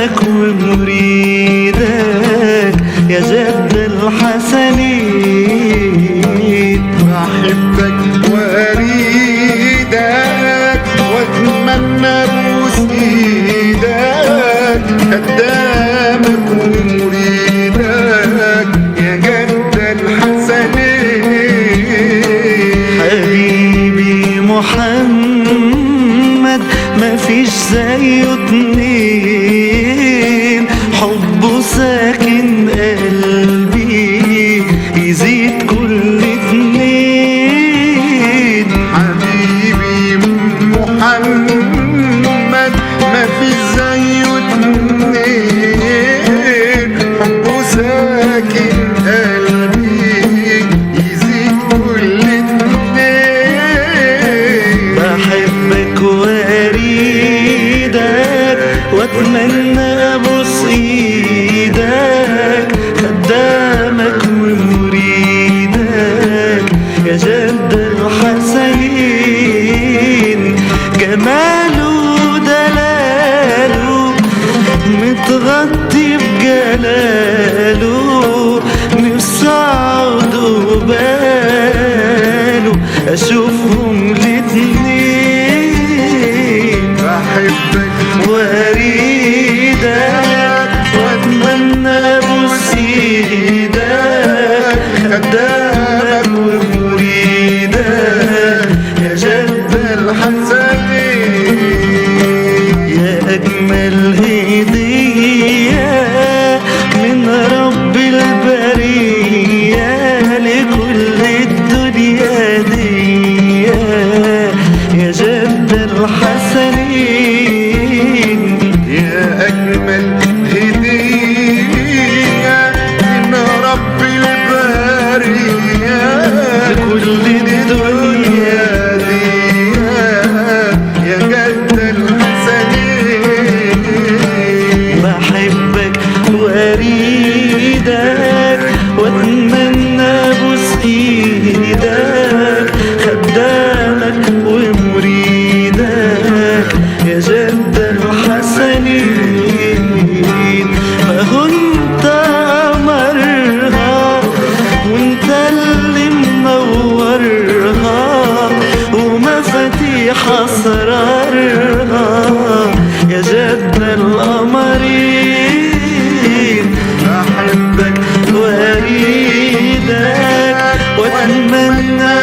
خدامك ومريدك يا جد الحسنين. بحبك واريدك واتمنى ابوس ايدك، خدامك ومريدك يا جد الحسنين. حبيبي محمد مفيش زيه اتنين، حبه ساكن قلبي يزيد كل اتنين. حبيبي محمد مفيش زيه اتنين، حبه ساكن قلبي يزيد كل اتنين. بحبك واريدك واتمنى ابوس ايدك، خدامك ومريدك يا جد الحسنين. جماله دلاله متغطي بجلاله، نفسي اقعد قباله اشوفهم الاتنين. بحبك واريدك واتمنى ابوس ايدك، خدامك ومريدك يا جد الحسنين. يا اجمل هديه من رب البريه لكل الدنيا دي يا جد الحسنين. يا أجمل هدية من رب البرية لكل الدنيا دي يا جد الحسنين. بحبك واريدك واتمنى ابوس ايدك، خدامك ومريدك يا جد الحسنين. ما هو انت قمرها وانت اللي منورها ومفاتيح اسرارها يا جد القمرين. بحبك واريدك واتمنى